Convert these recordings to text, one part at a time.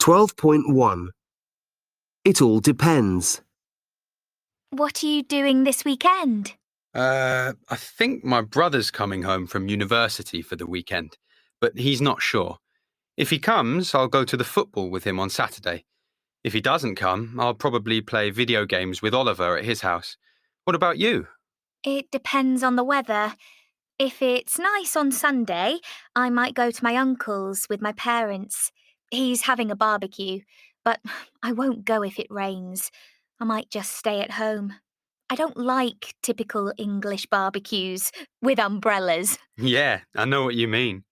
12.1. It all depends. What are you doing this weekend? I think my brother's coming home from university for the weekend, but he's not sure. If he comes, I'll go to the football with him on Saturday. If he doesn't come, I'll probably play video games with Oliver at his house. What about you? It depends on the weather. If it's nice on Sunday, I might go to my uncle's with my parents. He's having a barbecue, but I won't go if it rains. I might just stay at home. I don't like typical English barbecues with umbrellas. Yeah, I know what you mean.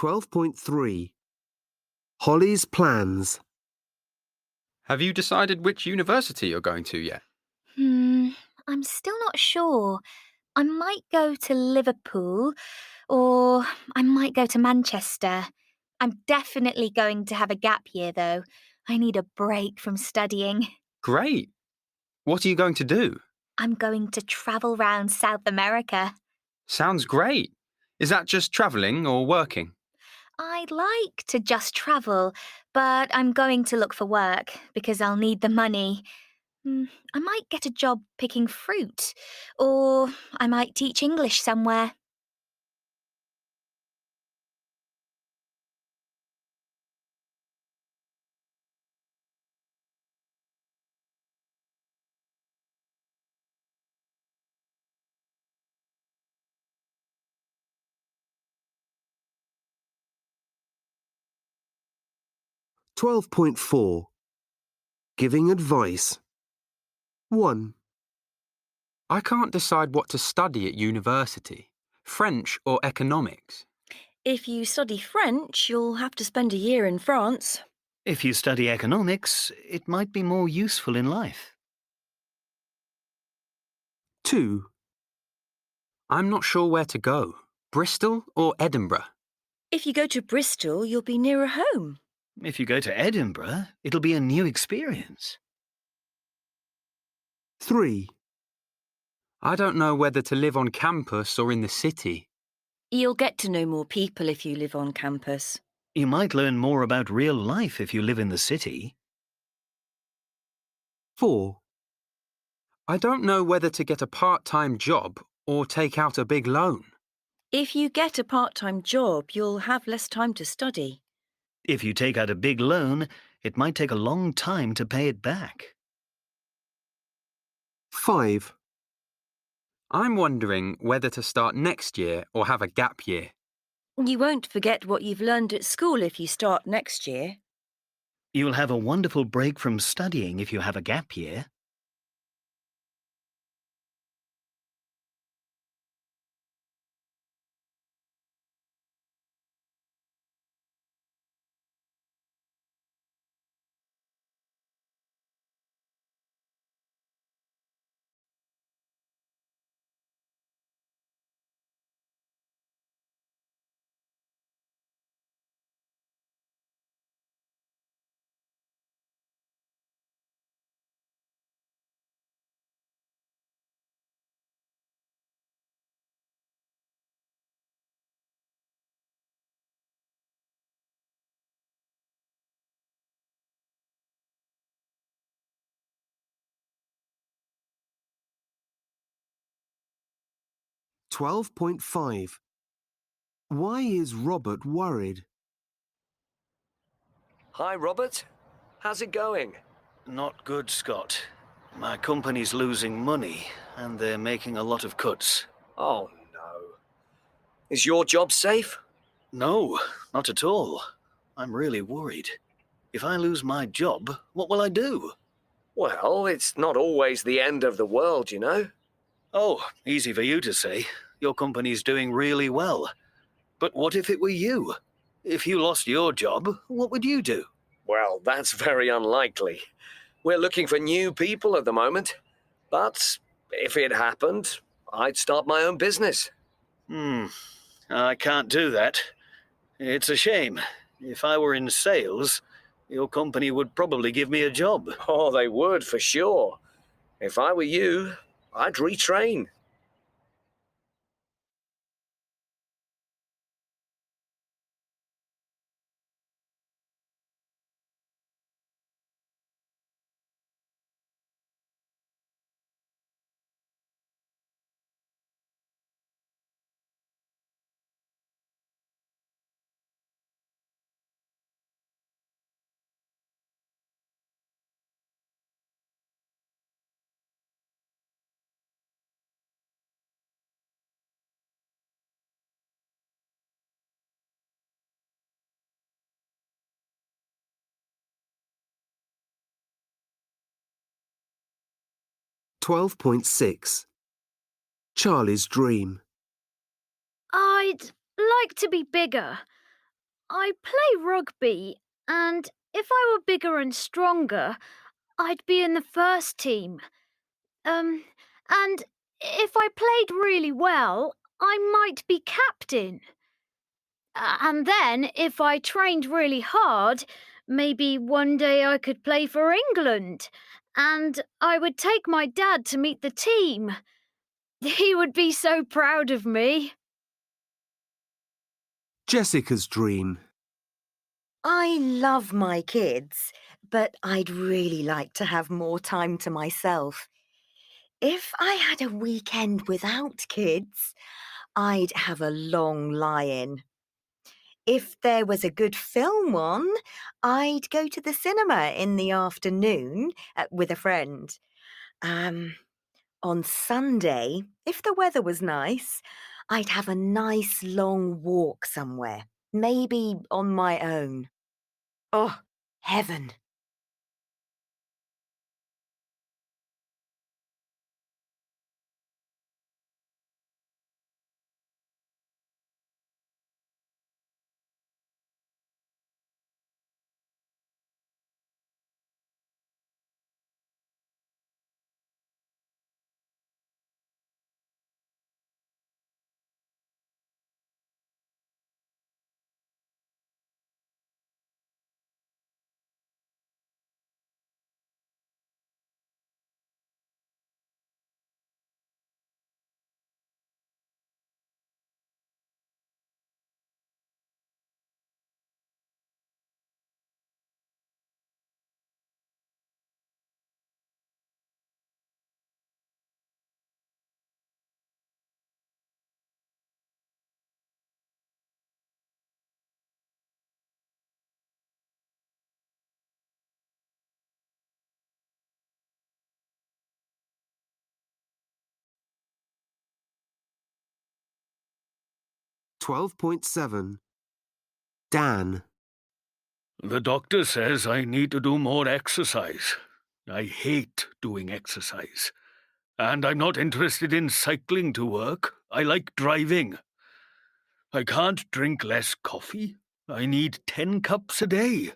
.3. Holly's plans. Have you decided which university you're going to yet? I'm still not sure. I might go to Liverpool or I might go to Manchester. I'm definitely going to have a gap year, though. I need a break from studying. Great. What are you going to do? I'm going to travel round South America. Sounds great. Is that just travelling or working? I'd like to just travel, but I'm going to look for work because I'll need the money. I might get a job picking fruit, or I might teach English somewhere. .4. Giving advice. 1. I can't decide what to study at university, French or economics. If you study French, you'll have to spend a year in France. If you study economics, it might be more useful in life. 2. I'm not sure where to go, Bristol or Edinburgh. If you go to Bristol, you'll be nearer home. If you go to Edinburgh, it'll be a new experience. 3. I don't know whether to live on campus or in the city. You'll get to know more people if you live on campus. You might learn more about real life if you live in the city. 4. I don't know whether to get a part-time job or take out a big loan. If you get a part-time job, you'll have less time to study. If you take out a big loan, it might take a long time to pay it back. 5. I'm wondering whether to start next year or have a gap year. You won't forget what you've learned at school if you start next year. You'll have a wonderful break from studying if you have a gap year. .5. Why is Robert worried? Hi, Robert. How's it going? Not good, Scott. My company's losing money, and they're making a lot of cuts. Oh, no. Is your job safe? No, not at all. I'm really worried. If I lose my job, what will I do? Well, it's not always the end of the world, you know. Oh, easy for you to say. Your company's doing really well. But what if it were you? If you lost your job, what would you do? Well, that's very unlikely. We're looking for new people at the moment. But if it happened, I'd start my own business. I can't do that. It's a shame. If I were in sales, your company would probably give me a job. Oh, they would, for sure. If I were you, I'd retrain. Twelve point six. Charlie's dream. I'd like to be bigger. I play rugby, and if I were bigger and stronger, I'd be in the first team. And if I played really well, I might be captain. And then, if I trained really hard, maybe one day I could play for England. And I would take my dad to meet the team. He would be so proud of me. Jessica's dream. I love my kids, but I'd really like to have more time to myself. If I had a weekend without kids, I'd have a long lie-in. If there was a good film on, I'd go to the cinema in the afternoon with a friend. On Sunday, if the weather was nice, I'd have a nice long walk somewhere, maybe on my own. Oh, heaven. $12.7. Dan. The doctor says I need to do more exercise. I hate doing exercise. And I'm not interested in cycling to work. I like driving. I can't drink less coffee. I need 10 cups a day.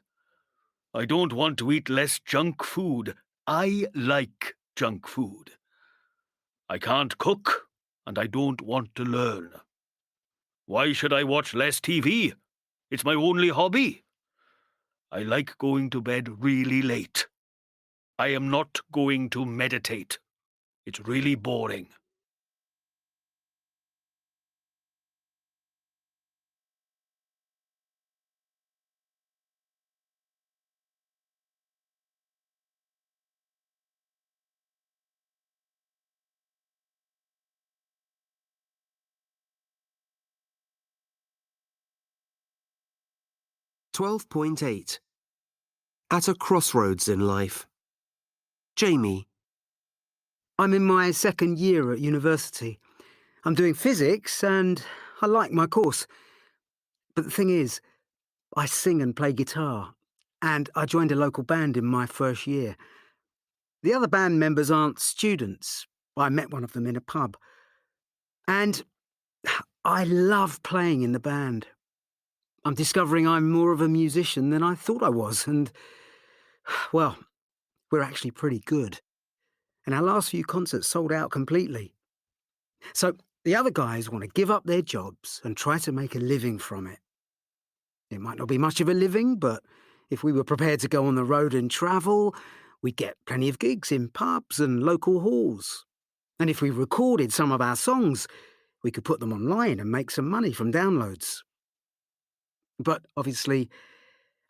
I don't want to eat less junk food. I like junk food. I can't cook, and I don't want to learn. Why should I watch less TV? It's my only hobby. I like going to bed really late. I am not going to meditate. It's really boring. $12.8. At a crossroads in life. Jamie. I'm in my second year at university. I'm doing physics and I like my course. But the thing is, I sing and play guitar. and I joined a local band in my first year. The other band members aren't students. I met one of them in a pub. And I love playing in the band. I'm discovering I'm more of a musician than I thought I was, and, well, we're actually pretty good. And our last few concerts sold out completely. So the other guys want to give up their jobs and try to make a living from it. It might not be much of a living, but if we were prepared to go on the road and travel, we'd get plenty of gigs in pubs and local halls. And if we recorded some of our songs, we could put them online and make some money from downloads. But obviously,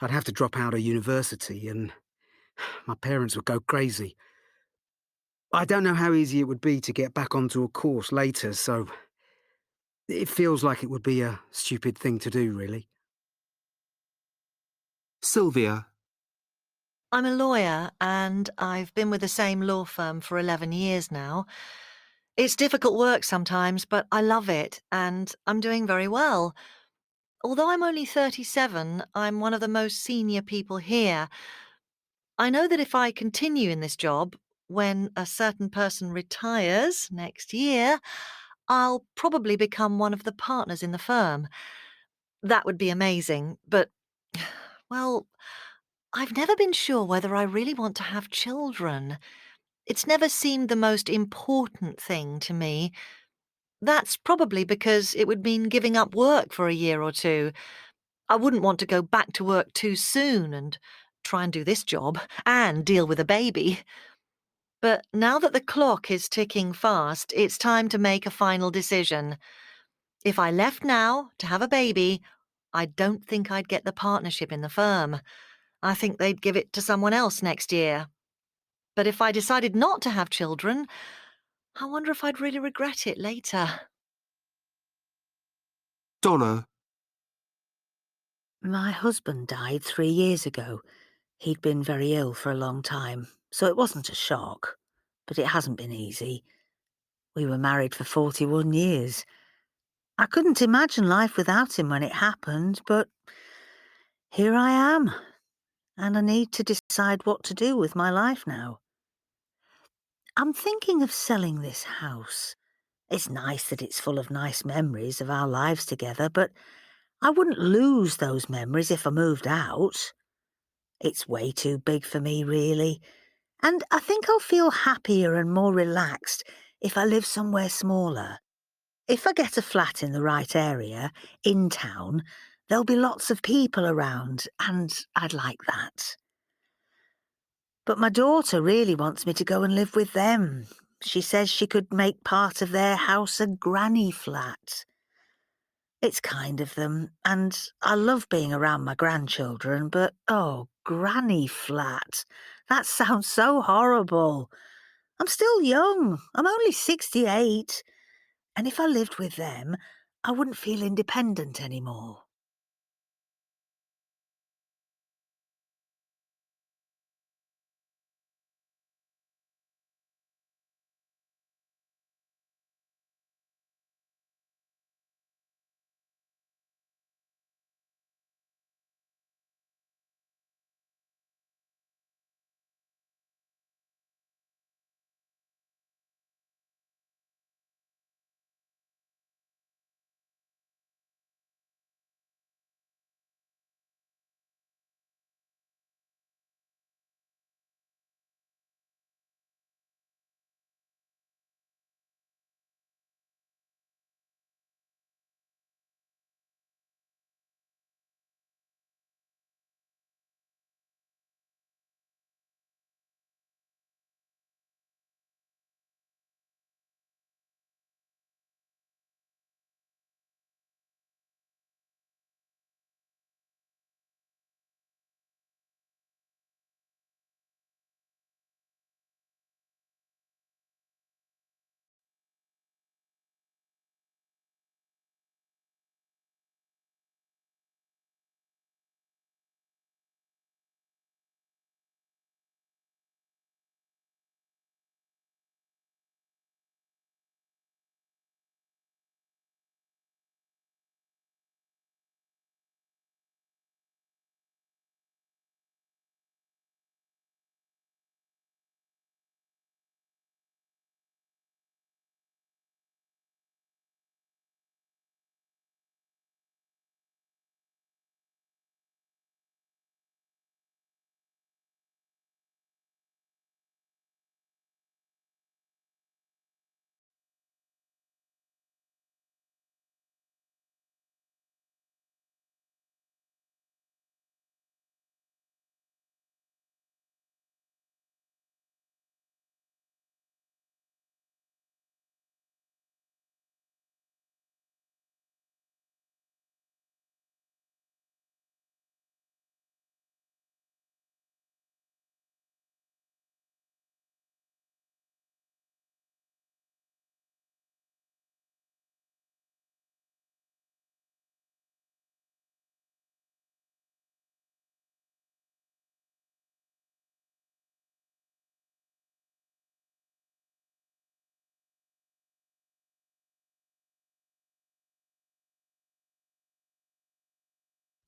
I'd have to drop out of university and my parents would go crazy. I don't know how easy it would be to get back onto a course later, so it feels like it would be a stupid thing to do, really. Sylvia, I'm a lawyer and I've been with the same law firm for 11 years now. It's difficult work sometimes, but I love it and I'm doing very well. Although I'm only 37, I'm one of the most senior people here. I know that if I continue in this job, when a certain person retires next year, I'll probably become one of the partners in the firm. That would be amazing, but, well, I've never been sure whether I really want to have children. It's never seemed the most important thing to me. That's probably because it would mean giving up work for a year or two. I wouldn't want to go back to work too soon and try and do this job and deal with a baby. But now that the clock is ticking fast, it's time to make a final decision. If I left now to have a baby, I don't think I'd get the partnership in the firm. I think they'd give it to someone else next year. But if I decided not to have children, I wonder if I'd really regret it later. Donna, My husband died 3 years ago. He'd been very ill for a long time, so it wasn't a shock. But it hasn't been easy. We were married for 41 years. I couldn't imagine life without him when it happened, but here I am, and I need to decide what to do with my life now. I'm thinking of selling this house. It's nice that it's full of nice memories of our lives together, but I wouldn't lose those memories if I moved out. It's way too big for me, really, and I think I'll feel happier and more relaxed if I live somewhere smaller. If I get a flat in the right area, in town, there'll be lots of people around, and I'd like that. But my daughter really wants me to go and live with them. She says she could make part of their house a granny flat. It's kind of them, and I love being around my grandchildren, but oh, granny flat. That sounds so horrible. I'm still young. I'm only 68. And if I lived with them, I wouldn't feel independent anymore.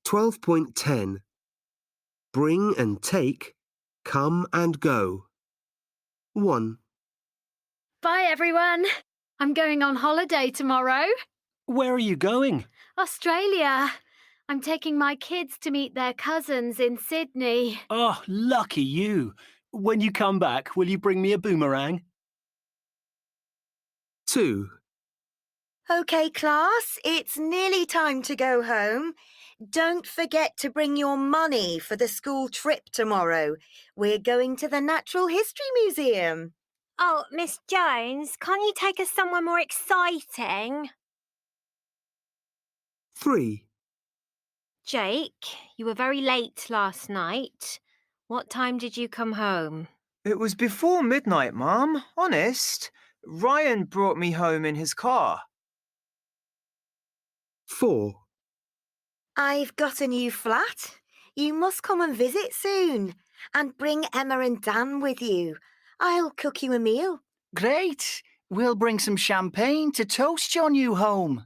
12.10. Bring and take, come and go. 1, Bye, everyone. I'm going on holiday tomorrow. Where are you going? Australia. I'm taking my kids to meet their cousins in Sydney. Oh, lucky you. When you come back, will you bring me a boomerang? 2, OK, class, it's nearly time to go home. Don't forget to bring your money for the school trip tomorrow. We're going to the Natural History Museum. Oh, Miss Jones, can't you take us somewhere more exciting? 3, Jake, you were very late last night. What time did you come home? It was before midnight, Mum. Honest. Ryan brought me home in his car. 4, I've got a new flat. You must come and visit soon. And bring Emma and Dan with you. I'll cook you a meal. Great. We'll bring some champagne to toast your new home.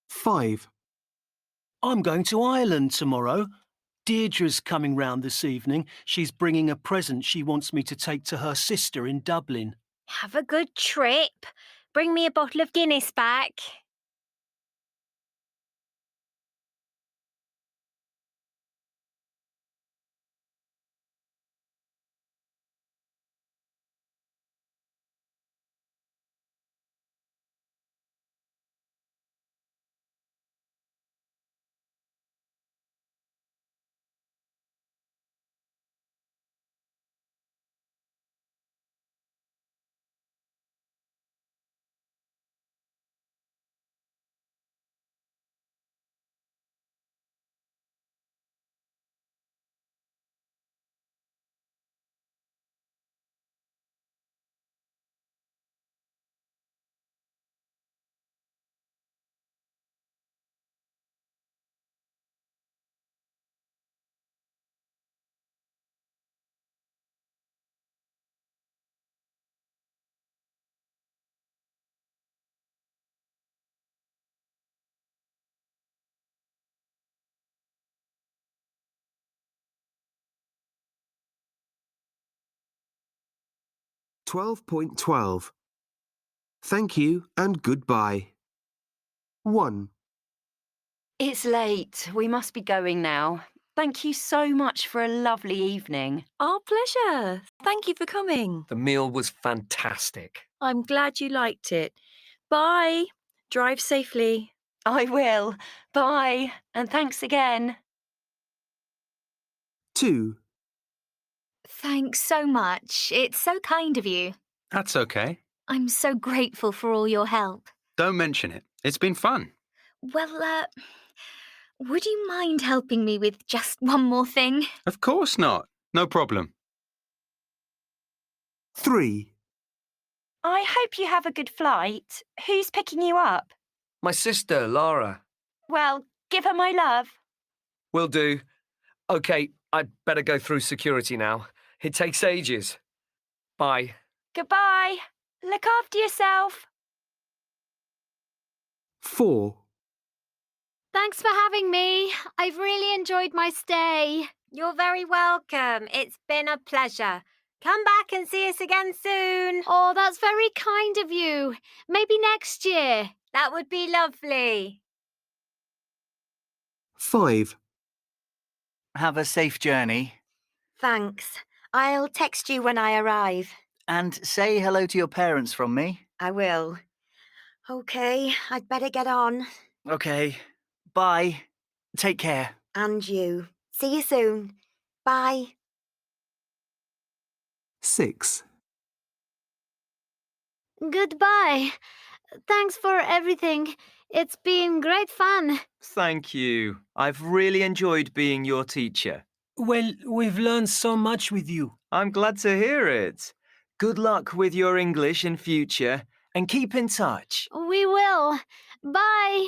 5, I'm going to Ireland tomorrow. Deirdre's coming round this evening. She's bringing a present she wants me to take to her sister in Dublin. Have a good trip. Bring me a bottle of Guinness back. .12. Thank you and goodbye. 1, It's late. We must be going now. Thank you so much for a lovely evening. Our pleasure. Thank you for coming. The meal was fantastic. I'm glad you liked it. Bye. Drive safely. I will. Bye. And thanks again. 2, Thanks so much. It's so kind of you. That's okay. I'm so grateful for all your help. Don't mention it. It's been fun. Well, would you mind helping me with just one more thing? Of course not. No problem. 3, I hope you have a good flight. Who's picking you up? My sister, Lara. Well, give her my love. Will do. OK, I'd better go through security now. It takes ages. Bye. Goodbye. Look after yourself. 4, Thanks for having me. I've really enjoyed my stay. You're very welcome. It's been a pleasure. Come back and see us again soon. Oh, that's very kind of you. Maybe next year. That would be lovely. 5, Have a safe journey. Thanks. I'll text you when I arrive. And say hello to your parents from me. I will. OK, I'd better get on. OK. Bye. Take care. And you. See you soon. Bye. 6, Goodbye. Thanks for everything. It's been great fun. Thank you. I've really enjoyed being your teacher. Well, we've learned so much with you. I'm glad to hear it. Good luck with your English in future and keep in touch. We will. Bye.